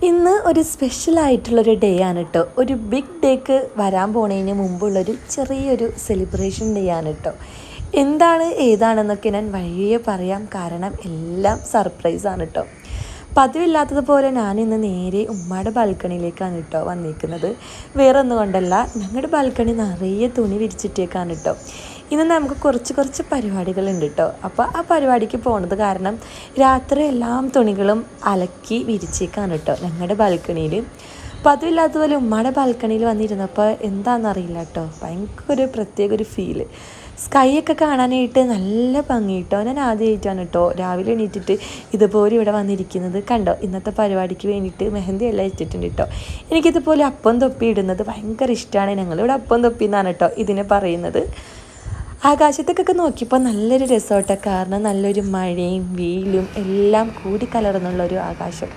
ഇന്ന് ഒരു സ്പെഷ്യലായിട്ടുള്ളൊരു ഡേ ആണ് കേട്ടോ. ഒരു ബിഗ് ഡേക്ക് വരാൻ പോണതിന് മുമ്പുള്ളൊരു ചെറിയൊരു സെലിബ്രേഷൻ ഡേ ആണ് കേട്ടോ. എന്താണ് ഏതാണെന്നൊക്കെ ഞാൻ വഴിയെ പറയാം, കാരണം എല്ലാം സർപ്രൈസാണ് കേട്ടോ. പതിവില്ലാത്തതുപോലെ ഞാനിന്ന് നേരെ ഉമ്മയുടെ ബാൽക്കണിയിലേക്കാണ് കേട്ടോ വന്നിരിക്കുന്നത്. വേറെ ഒന്നും കൊണ്ടല്ല, ഞങ്ങളുടെ ബാൽക്കണി നിറയെ തുണി വിരിച്ചിട്ടേക്കാണ് കേട്ടോ. ഇന്ന് നമുക്ക് കുറച്ച് പരിപാടികളുണ്ട് കേട്ടോ. അപ്പോൾ ആ പരിപാടിക്ക് പോകുന്നത് കാരണം രാത്രി എല്ലാം തുണികളും അലക്കി വിരിച്ചേക്കാണ് കേട്ടോ ഞങ്ങളുടെ ബാൽക്കണിയിൽ. പതിവില്ലാത്തതുപോലെ ഉമ്മയുടെ ബാൽക്കണിയിൽ വന്നിരുന്നപ്പോൾ എന്താണെന്നറിയില്ല കേട്ടോ, ഭയങ്കര പ്രത്യേക ഒരു ഫീല്. സ്കൈ ഒക്കെ കാണാനായിട്ട് നല്ല ഭംഗി കേട്ടോ. ഞാൻ ആദ്യമായിട്ടാണ് കേട്ടോ രാവിലെ എണീറ്റിട്ട് ഇതുപോലെ ഇവിടെ വന്നിരിക്കുന്നത്. കണ്ടോ, ഇന്നത്തെ പരിപാടിക്ക് വേണ്ടിയിട്ട് മെഹന്തി എല്ലാം ഇട്ടിട്ടുണ്ട് കേട്ടോ. എനിക്കിതുപോലെ അപ്പം തൊപ്പി ഇടുന്നത് ഭയങ്കര ഇഷ്ടമാണ്. ഞങ്ങളിവിടെ അപ്പം തൊപ്പി എന്നാണ് കേട്ടോ ഇതിനെ പറയുന്നത്. ആകാശത്തേക്കൊക്കെ നോക്കിയപ്പോൾ നല്ലൊരു രസമായിട്ടോ, കാരണം നല്ലൊരു മഴയും വെയിലും എല്ലാം കൂടി കലർന്നുള്ളൊരു ആകാശം.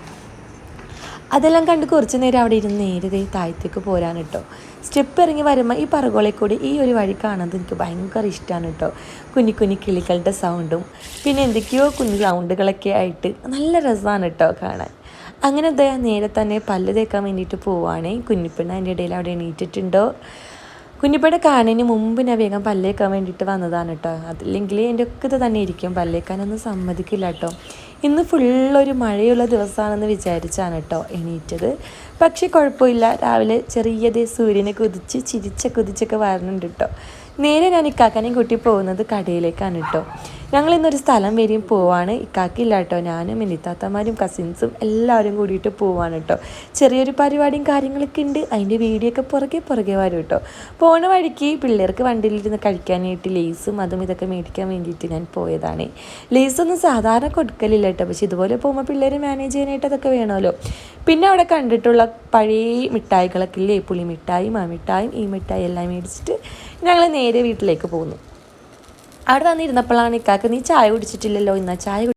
അതെല്ലാം കണ്ട് കുറച്ച് നേരം അവിടെ ഇരുന്ന് നേരെ താഴത്തേക്ക് പോരാൻ കേട്ടോ. സ്റ്റെപ്പ് ഇറങ്ങി വരുമ്പോൾ ഈ പറകോളെ കൂടി ഈ ഒരു വഴി കാണുന്നത് എനിക്ക് ഭയങ്കര ഇഷ്ടമാണ് കേട്ടോ. കുഞ്ഞു കിളികളുടെ സൗണ്ടും പിന്നെ എന്തൊക്കെയോ കുഞ്ഞു സൗണ്ടുകളൊക്കെ ആയിട്ട് നല്ല രസമാണ് കേട്ടോ കാണാൻ. അങ്ങനെ നേരെ തന്നെ പല്ല് തേക്കാൻ വേണ്ടിയിട്ട് പോവുകയാണേ. കുഞ്ഞിപ്പെണ്ണ് അതിൻ്റെ ഇടയിൽ അവിടെ എണീറ്റിട്ടുണ്ടോ. കുഞ്ഞിപ്പയുടെ കാണുന്നതിന് മുമ്പ് ഞാൻ വേഗം പല്ലേക്കാൻ വേണ്ടിയിട്ട് വന്നതാണ് കേട്ടോ. അതില്ലെങ്കിൽ എൻ്റെ ഒക്കെ ഇത് തന്നെ ഇരിക്കും, പല്ലേക്കാനൊന്നും സമ്മതിക്കില്ല കേട്ടോ. ഇന്ന് ഫുള്ളൊരു മഴയുള്ള ദിവസമാണെന്ന് വിചാരിച്ചാണ് കേട്ടോ എണീറ്റത്. പക്ഷേ കുഴപ്പമില്ല, രാവിലെ ചെറിയതേ സൂര്യനെ കുതിച്ചൊക്കെ വരുന്നുണ്ട് കേട്ടോ. നേരെ ഞാൻ ഇക്കാക്കനെയും കൂട്ടി പോകുന്നത് കടയിലേക്കാണ് കേട്ടോ. ഞങ്ങളിന്നൊരു സ്ഥലം വരെയും പോവാണ്. ഇക്കാക്കില്ല കേട്ടോ, ഞാനും മിനിത്താത്തമാരും കസിൻസും എല്ലാവരും കൂടിയിട്ട് പോവാണ് കേട്ടോ. ചെറിയൊരു പരിപാടിയും കാര്യങ്ങളൊക്കെ ഉണ്ട്, അതിൻ്റെ വീഡിയോ ഒക്കെ പുറകെ വരും കേട്ടോ. പോണ വഴിക്ക് പിള്ളേർക്ക് വണ്ടിയിലിരുന്ന് കഴിക്കാനായിട്ട് ലേസും അതും ഇതൊക്കെ മേടിക്കാൻ വേണ്ടിയിട്ട് ഞാൻ പോയതാണ്. ലേസൊന്നും സാധാരണ കൊടുക്കലില്ല കേട്ടോ, പക്ഷെ ഇതുപോലെ പോകുമ്പോൾ പിള്ളേർ മാനേജ് ചെയ്യാനായിട്ട് അതൊക്കെ വേണമല്ലോ. പിന്നെ അവിടെ കണ്ടിട്ടുള്ള പഴയ മിഠായികളൊക്കെ ഇല്ലേ, പുളിമിഠായും മാമിഠായും ഈ മിഠായി എല്ലാം മേടിച്ചിട്ട് ഞങ്ങൾ നേരെ വീട്ടിലേക്ക് പോകുന്നു. അവിടെ വന്നിരുന്നപ്പോഴാണ് ഇക്കാക്ക്, നീ ചായ കുടിച്ചിട്ടില്ലല്ലോ, ഇന്നാ ചായ